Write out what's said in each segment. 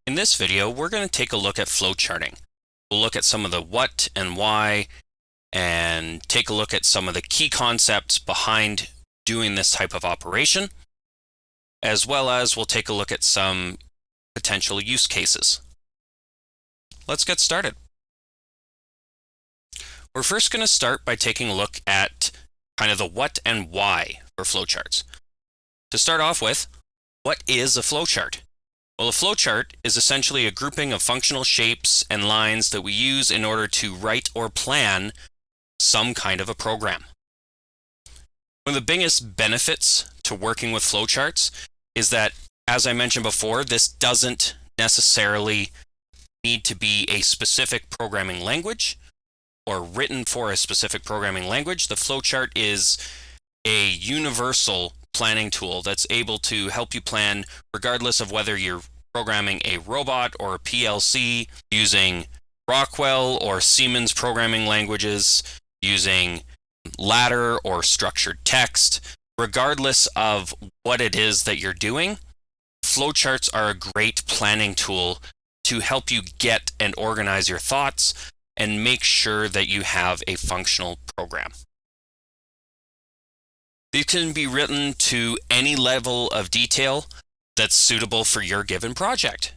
In this video, we're going to take a look at flowcharting. We'll look at some of the what and why, and take a look at some of the key concepts behind doing this type of operation, as well as we'll take a look at some potential use cases. Let's get started. We're first going to start by taking a look at kind of the what and why for flowcharts. To start off with, what is a flowchart? Well, a flowchart is essentially a grouping of functional shapes and lines that we use in order to write or plan some kind of a program. One of the biggest benefits to working with flowcharts is that, as I mentioned before, this doesn't necessarily need to be a specific programming language or written for a specific programming language. The flowchart is a universal planning tool that's able to help you plan regardless of whether you're programming a robot or a PLC using Rockwell or Siemens programming languages, using ladder or structured text. Regardless of what it is that you're doing, flowcharts are a great planning tool to help you get and organize your thoughts and make sure that you have a functional program. These can be written to any level of detail that's suitable for your given project.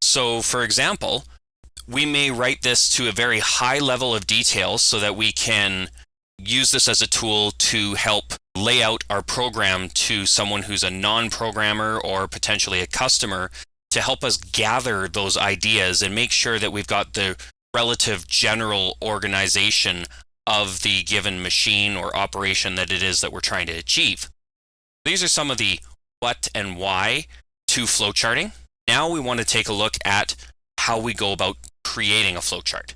So, for example, we may write this to a very high level of detail so that we can use this as a tool to help lay out our program to someone who's a non-programmer or potentially a customer to help us gather those ideas and make sure that we've got the relative general organization of the given machine or operation that it is that we're trying to achieve. These are some of the what and why to flowcharting. Now we want to take a look at how we go about creating a flowchart.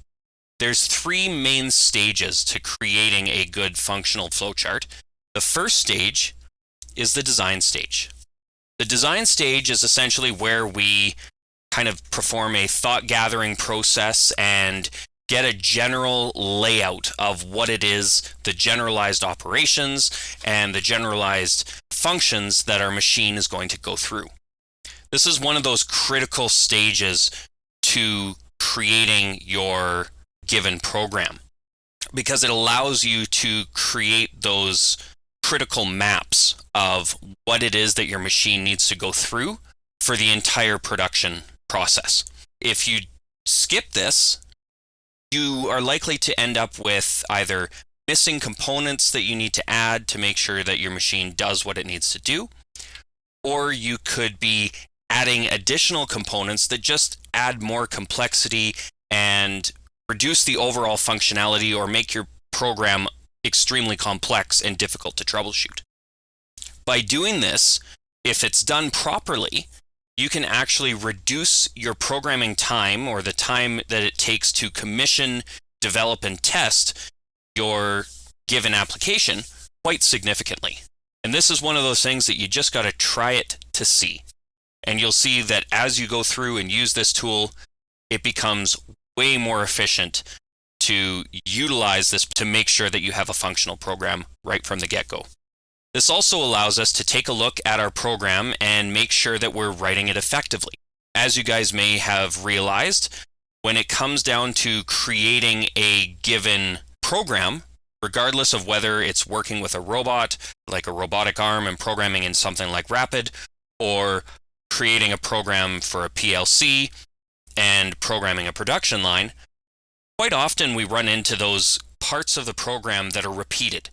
There's three main stages to creating a good functional flowchart. The first stage is the design stage. The design stage is essentially where we kind of perform a thought gathering process and get a general layout of what it is, the generalized operations and the generalized functions that our machine is going to go through. This is one of those critical stages to creating your given program because it allows you to create those critical maps of what it is that your machine needs to go through for the entire production process. If you skip this, you are likely to end up with either missing components that you need to add to make sure that your machine does what it needs to do, or you could be adding additional components that just add more complexity and reduce the overall functionality or make your program extremely complex and difficult to troubleshoot. By doing this, if it's done properly, you can actually reduce your programming time or the time that it takes to commission, develop, and test your given application quite significantly. And this is one of those things that you just got to try it to see. And you'll see that as you go through and use this tool, it becomes way more efficient to utilize this to make sure that you have a functional program right from the get-go. This also allows us to take a look at our program and make sure that we're writing it effectively. As you guys may have realized, when it comes down to creating a given program, regardless of whether it's working with a robot, like a robotic arm and programming in something like Rapid, or creating a program for a PLC and programming a production line, quite often we run into those parts of the program that are repeated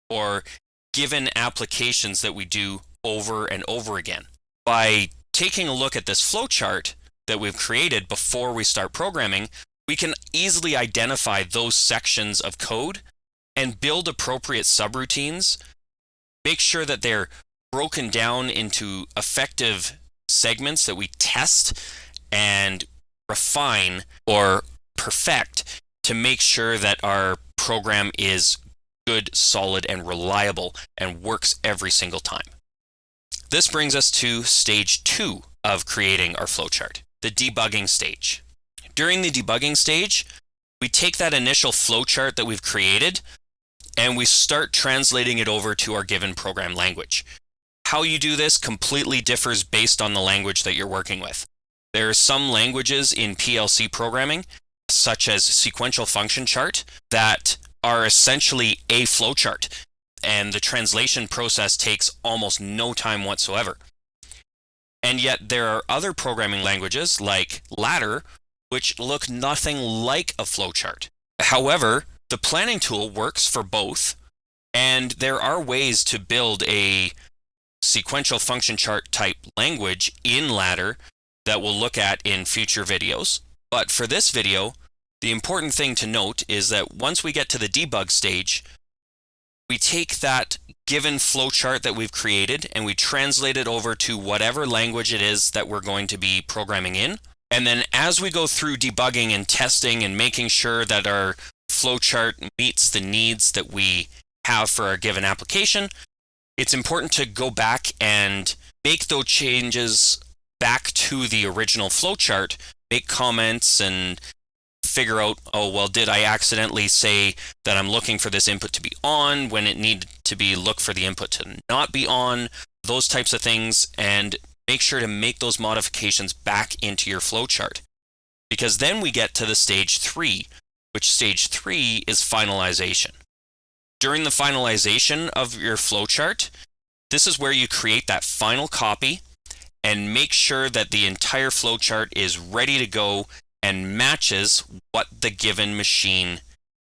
or given applications that we do over and over again. By taking a look at this flowchart that we've created before we start programming, we can easily identify those sections of code and build appropriate subroutines, make sure that they're broken down into effective segments that we test and refine or perfect to make sure that our program is good, solid, and reliable and works every single time. This brings us to stage 2 of creating our flowchart, the debugging stage. During the debugging stage, we take that initial flowchart that we've created and we start translating it over to our given program language. How you do this completely differs based on the language that you're working with. There are some languages in PLC programming, such as sequential function chart, that are essentially a flowchart, and the translation process takes almost no time whatsoever. And yet there are other programming languages like ladder, which look nothing like a flowchart. However, the planning tool works for both, and there are ways to build a sequential function chart type language in ladder that we'll look at in future videos. But for this video, the important thing to note is that once we get to the debug stage, we take that given flowchart that we've created and we translate it over to whatever language it is that we're going to be programming in. And then as we go through debugging and testing and making sure that our flowchart meets the needs that we have for our given application, it's important to go back and make those changes back to the original flowchart, make comments and figure out, oh, well, did I accidentally say that I'm looking for this input to be on when it needed to be look for the input to not be on, those types of things, and make sure to make those modifications back into your flowchart. Because then we get to the stage 3, which stage 3 is finalization. During the finalization of your flowchart, this is where you create that final copy and make sure that the entire flowchart is ready to go and matches what the given machine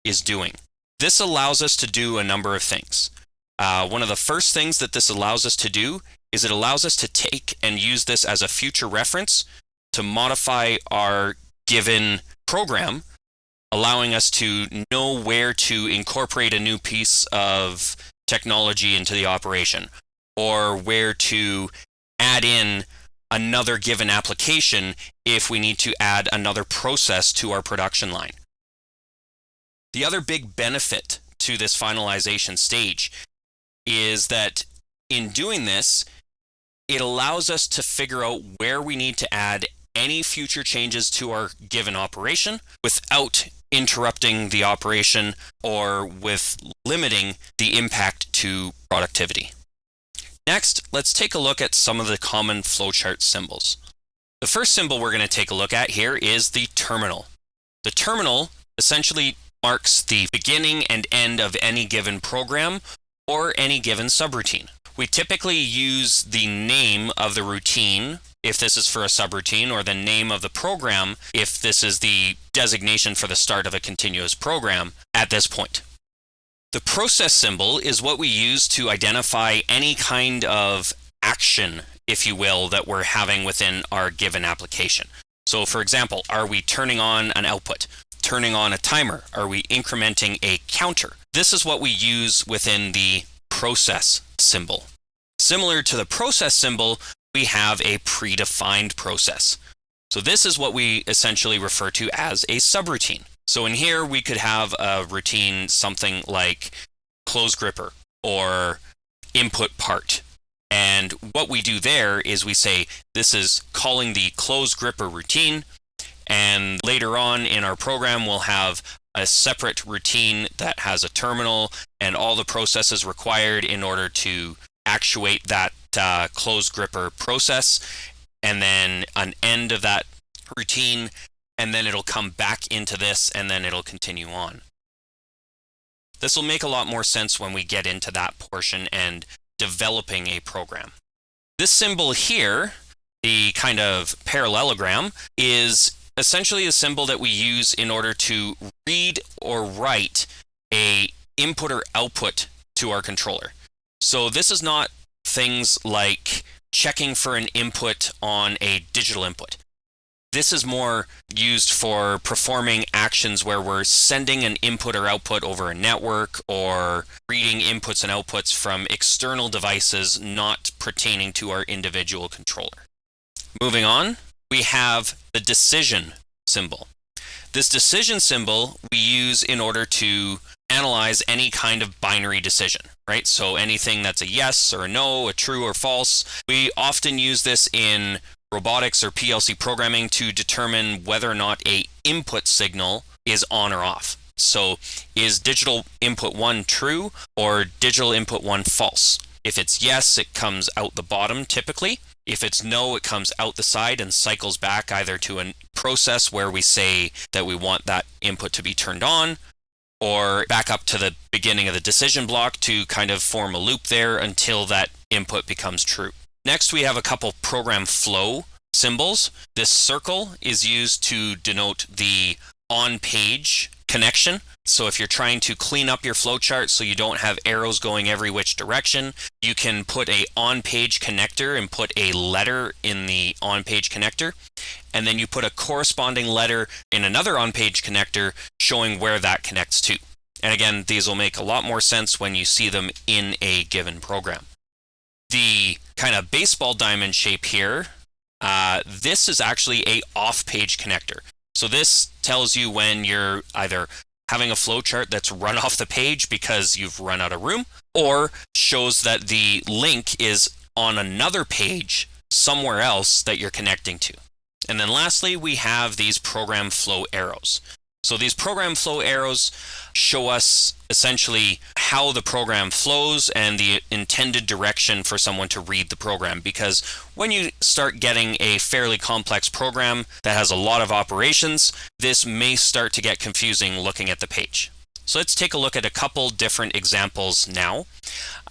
is doing. This allows us to do a number of things. One of the first things that this allows us to do is it allows us to take and use this as a future reference to modify our given program, allowing us to know where to incorporate a new piece of technology into the operation, or where to add in another given application if we need to add another process to our production line. The other big benefit to this finalization stage is that in doing this, it allows us to figure out where we need to add any future changes to our given operation without interrupting the operation or with limiting the impact to productivity. Next, let's take a look at some of the common flowchart symbols. The first symbol we're going to take a look at here is the terminal. The terminal essentially marks the beginning and end of any given program or any given subroutine. We typically use the name of the routine if this is for a subroutine, or the name of the program if this is the designation for the start of a continuous program at this point. The process symbol is what we use to identify any kind of action, if you will, that we're having within our given application. So for example, are we turning on an output, turning on a timer? Are we incrementing a counter? This is what we use within the process symbol. Similar to the process symbol, we have a predefined process. So this is what we essentially refer to as a subroutine. So in here, we could have a routine, something like close gripper or input part. And what we do there is we say, this is calling the close gripper routine. And later on in our program, we'll have a separate routine that has a terminal and all the processes required in order to actuate that close gripper process, and then an end of that routine, and then it'll come back into this, and then it'll continue on. This will make a lot more sense when we get into that portion and developing a program. This symbol here, the kind of parallelogram, is essentially a symbol that we use in order to read or write a input or output to our controller. So this is not things like checking for an input on a digital input. This is more used for performing actions where we're sending an input or output over a network, or reading inputs and outputs from external devices not pertaining to our individual controller. Moving on, we have the decision symbol. This decision symbol we use in order to analyze any kind of binary decision, right? So anything that's a yes or a no, a true or false. We often use this in robotics or PLC programming to determine whether or not a input signal is on or off. So is digital input 1 true or digital input 1 false? If it's yes, it comes out the bottom typically. If it's no, it comes out the side and cycles back either to a process where we say that we want that input to be turned on, or back up to the beginning of the decision block to kind of form a loop there until that input becomes true. Next, we have a couple program flow symbols. This circle is used to denote the on-page connection. So if you're trying to clean up your flowchart so you don't have arrows going every which direction, you can put a on-page connector and put a letter in the on-page connector, and then you put a corresponding letter in another on-page connector showing where that connects to. And again, these will make a lot more sense when you see them in a given program. The kind of baseball diamond shape here, this is actually a off-page connector. So this tells you when you're either having a flowchart that's run off the page because you've run out of room, or shows that the link is on another page somewhere else that you're connecting to. And then lastly, we have these program flow arrows. So these program flow arrows show us essentially how the program flows and the intended direction for someone to read the program. Because when you start getting a fairly complex program that has a lot of operations, this may start to get confusing looking at the page. So let's take a look at a couple different examples now.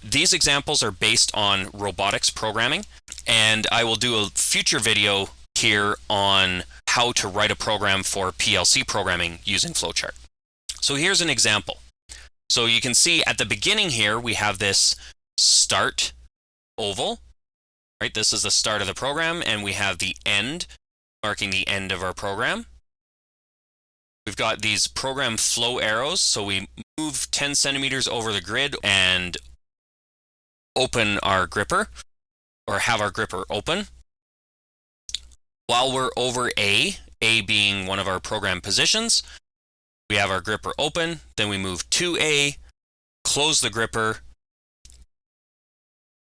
These examples are based on robotics programming, and I will do a future video here on how to write a program for PLC programming using flowchart. So here's an example. So you can see at the beginning here, we have this start oval, right? This is the start of the program, and we have the end, marking the end of our program. We've got these program flow arrows. So we move 10 centimeters over the grid and open our gripper, or have our gripper open. While we're over A being one of our program positions, we have our gripper open, then we move to A, close the gripper,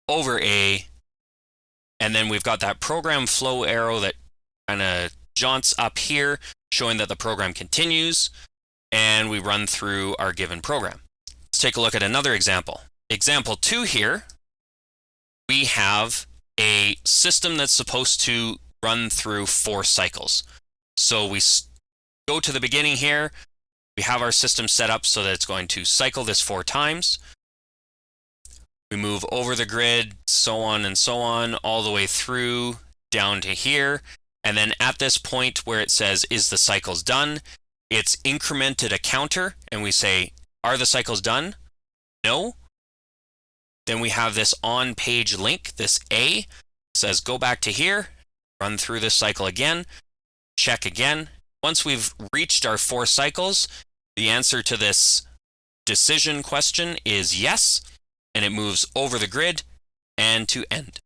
over A, and then we've got that program flow arrow that kind of jaunts up here, showing that the program continues, and we run through our given program. Let's take a look at another example. Example 2 here, we have a system that's supposed to run through 4 cycles. So we go to the beginning here, we have our system set up so that it's going to cycle this 4 times. We move over the grid, so on and so on, all the way through down to here. And then at this point where it says, is the cycles done? It's incremented a counter, and we say, are the cycles done? No. Then we have this on-page link, this A, says go back to here, run through this cycle again, check again. Once we've reached our 4 cycles, the answer to this decision question is yes, and it moves over the grid and to end.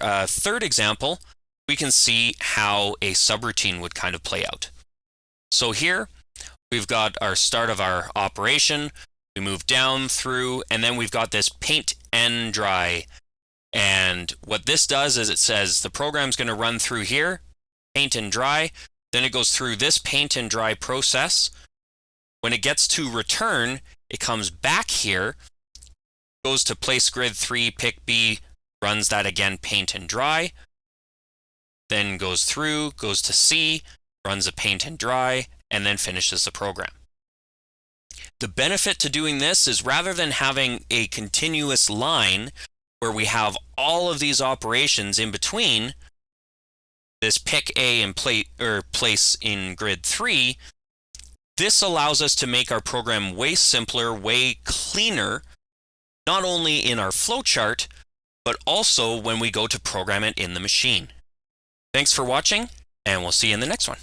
Third example, we can see how a subroutine would kind of play out. So here, we've got our start of our operation, we move down through, and then we've got this paint and dry. And what this does is it says the program's going to run through here, paint and dry, then it goes through this paint and dry process. When it gets to return, it comes back here, goes to place grid 3, pick B, runs that again, paint and dry, then goes through, goes to C, runs a paint and dry, and then finishes the program. The benefit to doing this is rather than having a continuous line where we have all of these operations in between, this pick A and place in grid 3, this allows us to make our program way simpler, way cleaner, not only in our flowchart, but also when we go to program it in the machine. Thanks for watching, and we'll see you in the next one.